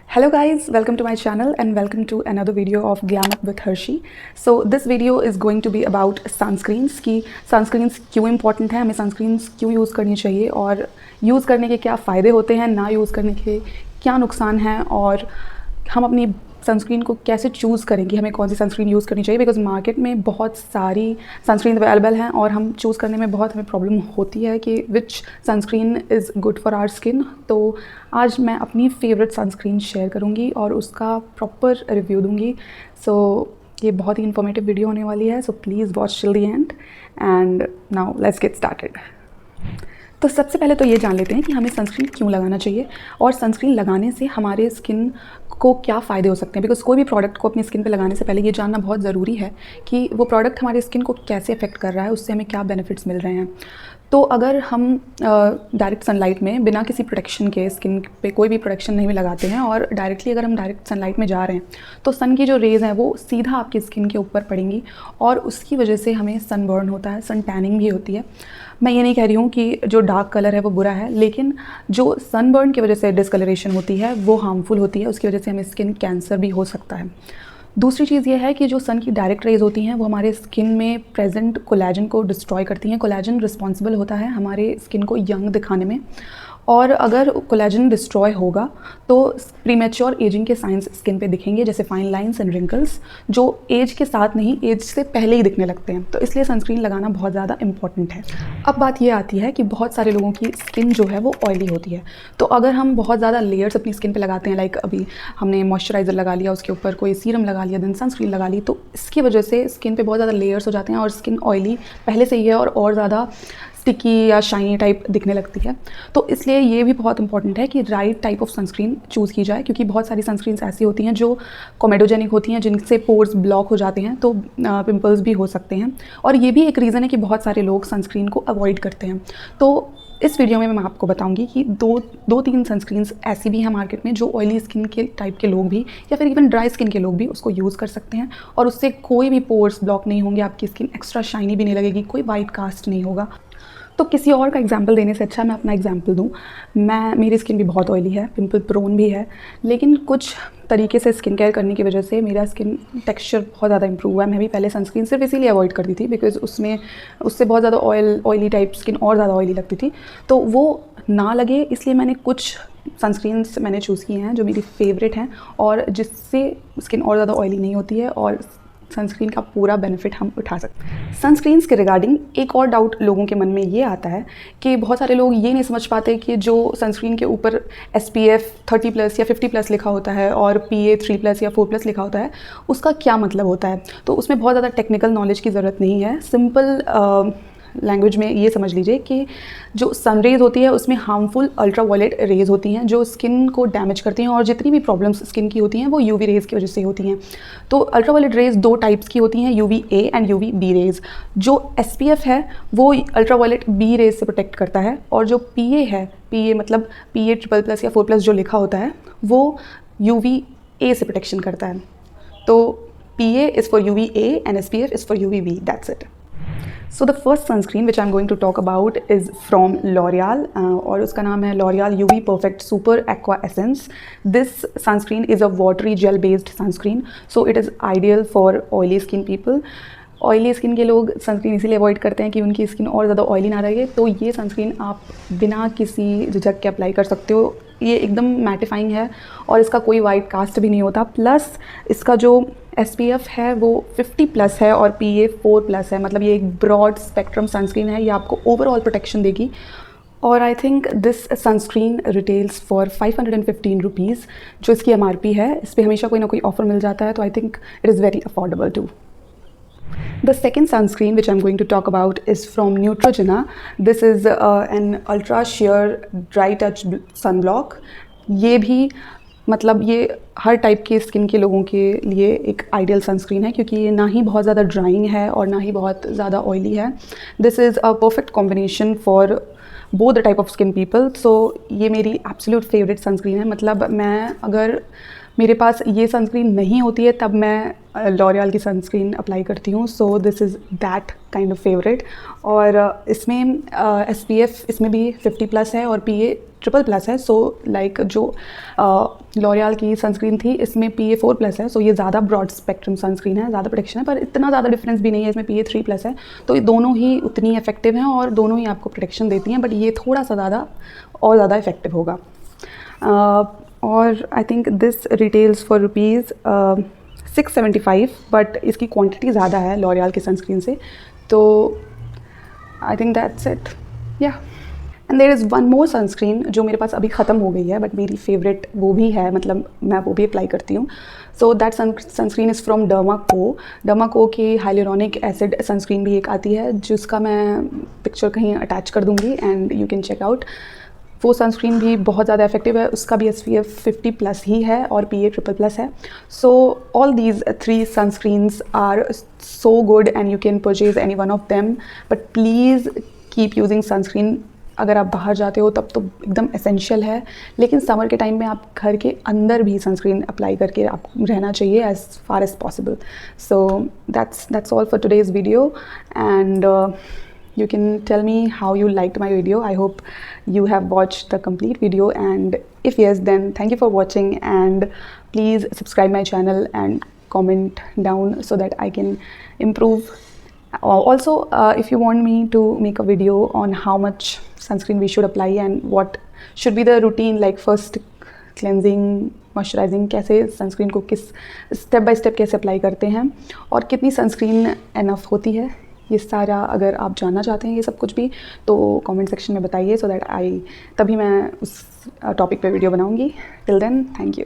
Hello guys, welcome to my channel and welcome to another video of Glam Up with Hershey. So this video is going to be about sunscreens कि sunscreens क्यों important है, हमें sunscreens क्यों use करनी चाहिए और use करने के क्या फ़ायदे होते हैं, ना यूज़ करने के क्या नुकसान हैं और हम अपनी सनस्क्रीन को कैसे चूज़ करें कि हमें कौन सी सनस्क्रीन यूज़ करनी चाहिए। बिकॉज मार्केट में बहुत सारी सनस्क्रीन अवेलेबल हैं और हम चूज़ करने में बहुत हमें प्रॉब्लम होती है कि which sunscreen is good for our skin. तो आज मैं अपनी फेवरेट सनस्क्रीन शेयर करूँगी और उसका प्रॉपर रिव्यू दूँगी। सो ये बहुत ही इन्फॉर्मेटिव वीडियो होने वाली है, so please watch till the end and now let's get started. तो सबसे पहले तो ये जान लेते हैं कि हमें सनस्क्रीन क्यों लगाना चाहिए और सनस्क्रीन लगाने से हमारे स्किन को क्या फ़ायदे हो सकते हैं। बिकॉज कोई भी प्रोडक्ट को अपनी स्किन पे लगाने से पहले ये जानना बहुत ज़रूरी है कि वो प्रोडक्ट हमारे स्किन को कैसे अफेक्ट कर रहा है, उससे हमें क्या बेनिफिट्स मिल रहे हैं। तो अगर हम डायरेक्ट सनलाइट में बिना किसी प्रोटेक्शन के स्किन पे कोई भी प्रोटेक्शन नहीं भी लगाते हैं और डायरेक्टली अगर हम डायरेक्ट सनलाइट में जा रहे हैं तो सन की जो रेज़ हैं वो सीधा आपकी स्किन के ऊपर पड़ेंगी और उसकी वजह से हमें सनबर्न होता है, सन टैनिंग भी होती है। मैं ये नहीं कह रही हूँ कि जो डार्क कलर है वो बुरा है, लेकिन जो सनबर्न की वजह से डिस्कलरेशन होती है वो हार्मफुल होती है, उसकी वजह से हमें स्किन कैंसर भी हो सकता है। दूसरी चीज़ ये है कि जो सन की डायरेक्ट रेज होती हैं वो हमारे स्किन में प्रेजेंट कोलेजन को डिस्ट्रॉय करती हैं। कोलेजन रिस्पॉन्सिबल होता है हमारे स्किन को यंग दिखाने में, और अगर कोलेजन डिस्ट्रॉय होगा तो प्रीमेच्योर एजिंग के साइंस स्किन पे दिखेंगे, जैसे फाइन लाइंस एंड रिंकल्स, जो एज के साथ नहीं एज से पहले ही दिखने लगते हैं। तो इसलिए सनस्क्रीन लगाना बहुत ज़्यादा इंपॉर्टेंट है। अब बात ये आती है कि बहुत सारे लोगों की स्किन जो है वो ऑयली होती है, तो अगर हम बहुत ज़्यादा लेयर्स अपनी स्किन पे लगाते हैं, लाइक अभी हमने मॉइस्चराइज़र लगा लिया, उसके ऊपर कोई सीरम लगा लिया, देन सनस्क्रीन लगा ली, तो इसकी वजह से स्किन पे बहुत ज़्यादा लेयर्स हो जाते हैं और स्किन ऑयली पहले से ही है और ज़्यादा स्टिकी या शाइनी टाइप दिखने लगती है। तो इसलिए ये भी बहुत इंपॉर्टेंट है कि right type of sunscreen choose की जाए, क्योंकि बहुत सारी सनस्क्रीन्स ऐसी होती हैं जो कोमेडोजेनिक होती हैं, जिनसे पोर्स ब्लॉक हो जाते हैं, तो पिंपल्स भी हो सकते हैं। और ये भी एक रीज़न है कि बहुत सारे लोग सनस्क्रीन को अवॉइड करते हैं। तो इस वीडियो में मैं आपको बताऊंगी कि दो तीन सनस्क्रीन्स ऐसी भी हैं मार्केट में जो ऑयली स्किन के टाइप के लोग भी या फिर इवन ड्राई स्किन के लोग भी उसको यूज़ कर सकते हैं और उससे कोई भी पोर्स ब्लॉक नहीं होंगे, आपकी स्किन एक्स्ट्रा शाइनी भी नहीं लगेगी, कोई वाइट कास्ट नहीं होगा। तो किसी और का एग्जाम्पल देने से अच्छा मैं अपना एग्जाम्पल दूँ। मेरी स्किन भी बहुत ऑयली है, पिंपल प्रोन भी है, लेकिन कुछ तरीके से स्किन केयर करने की वजह से मेरा स्किन टेक्सचर बहुत ज़्यादा इंप्रूव हुआ है। मैं भी पहले सनस्क्रीन सिर्फ इसीलिए अवॉइड करती थी बिकॉज उससे बहुत ज़्यादा ऑयली टाइप स्किन और ज़्यादा ऑयली लगती थी, तो वो ना लगे इसलिए मैंने कुछ सनस्क्रीन्स चूज़ किए हैं जो मेरी फेवरेट हैं और जिससे स्किन और ज़्यादा ऑयली नहीं होती है और सनस्क्रीन का पूरा बेनिफिट हम उठा सकते हैं। सनस्क्रीन्स के रिगार्डिंग एक और डाउट लोगों के मन में ये आता है कि बहुत सारे लोग ये नहीं समझ पाते कि जो सनस्क्रीन के ऊपर SPF 30+ या 50+ लिखा होता है और PA 3+ या 4+ लिखा होता है, उसका क्या मतलब होता है। तो उसमें बहुत ज़्यादा टेक्निकल नॉलेज की ज़रूरत नहीं है। सिंपल लैंग्वेज में ये समझ लीजिए कि जो सन रेज़ होती है उसमें हार्मफुल अल्ट्रावायलेट रेज़ होती हैं जो स्किन को डैमेज करती हैं, और जितनी भी प्रॉब्लम्स स्किन की होती हैं वो UV रेज़ की वजह से होती हैं। तो अल्ट्रावायलेट रेज़ दो टाइप्स की होती हैं, UVA एंड UVB रेज़। जो SPF है वो अल्ट्रावायलेट B रेज़ से प्रोटेक्ट करता है, और जो PA है, PA मतलब PA ट्रिपल+ या 4+ जो लिखा होता है वो UVA से प्रोटेक्शन करता है। तो PA is for UVA and SPF is for UVB, that's it. So the first sunscreen which I'm going to talk about is from L'Oreal और उसका नाम है L'Oreal UV Perfect Super Aqua Essence. This sunscreen is a watery gel based sunscreen, so it is ideal for oily skin people. Oily skin के लोग sunscreen इसीलिए avoid करते हैं कि उनकी स्किन और ज़्यादा ऑयली ना रहे, तो ये सनस्क्रीन आप बिना किसी झिझक के अप्लाई कर सकते हो। ये एकदम मैटिफाइंग है और इसका कोई वाइट कास्ट भी नहीं होता, प्लस इसका जो SPF है वो 50+ है और PA 4+ है, मतलब ये एक ब्रॉड स्पेक्ट्रम सनस्क्रीन है, ये आपको ओवरऑल प्रोटेक्शन देगी। और I think this sunscreen retails for 515 rupees जो इसकी MRP है। इस पर हमेशा कोई ना कोई ऑफर मिल जाता है, तो I think it is very affordable too. The second sunscreen which I'm going to talk about is from Neutrogena. This is an ultra sheer dry touch sunblock. ये भी मतलब ये हर टाइप के स्किन के लोगों के लिए एक आइडियल सनस्क्रीन है, क्योंकि ये ना ही बहुत ज़्यादा ड्राइंग है और ना ही बहुत ज़्यादा ऑयली है। This is a perfect combination for both the type of skin people. So ये मेरी एब्सोल्यूट फेवरेट सनस्क्रीन है। मतलब मैं अगर मेरे पास ये सनस्क्रीन नहीं होती है तब मैं लॉरियल की सनस्क्रीन अप्लाई करती हूँ, so this is that kind of favourite. और इसमें SPF इसमें भी 50+ है और PA ट्रिपल+ है। सो लाइक जो लॉरियल की सनस्क्रीन थी इसमें PA 4+ है, सो ये ज़्यादा ब्रॉड स्पेक्ट्रम सनस्क्रीन है, ज़्यादा प्रोटेक्शन है, पर इतना ज़्यादा डिफरेंस भी नहीं है, इसमें PA 3+ है। तो ये दोनों ही उतनी इफेक्टिव हैं और दोनों ही आपको प्रोटेक्शन देती हैं, बट ये थोड़ा सा ज़्यादा इफेक्टिव होगा। और I think this retails for ₹675, but इसकी क्वांटिटी ज़्यादा है लॉरियल की सनस्क्रीन से, तो I think that's it, yeah. And there is one more sunscreen जो मेरे पास अभी ख़त्म हो गई है, बट मेरी फेवरेट वो भी है, मतलब मैं वो भी अप्लाई करती हूँ। So that sunscreen is from derma को की हाइलुरोनिक एसिड सनस्क्रीन भी एक आती है, जिसका मैं पिक्चर कहीं अटैच कर दूँगी and you can check out. वो सनस्क्रीन भी बहुत ज़्यादा इफेक्टिव है, उसका भी SPF 50+ ही है और PA ट्रिपल+ है। So all these 3 sunscreens are so good and you can purchase any one of them, but please keep using sunscreen. अगर आप बाहर जाते हो तब तो एकदम एसेंशियल है, लेकिन समर के टाइम में आप घर के अंदर भी सनस्क्रीन अप्लाई करके आप रहना चाहिए as far as possible. So that's all for today's video, and you can tell me how you liked my video. I hope you have watched the complete video, and if yes, then thank you for watching, and please subscribe my channel and comment down so that I can improve. Also, if you want me to make a video on how much sunscreen we should apply and what should be the routine, like first cleansing, moisturising, कैसे sunscreen को किस step by step कैसे apply करते हैं और कितनी sunscreen enough होती है, ये सारा अगर आप जानना चाहते हैं ये सब कुछ भी, तो कमेंट सेक्शन में बताइए, सो दैट तभी मैं उस टॉपिक पे वीडियो बनाऊंगी। Till then, thank you.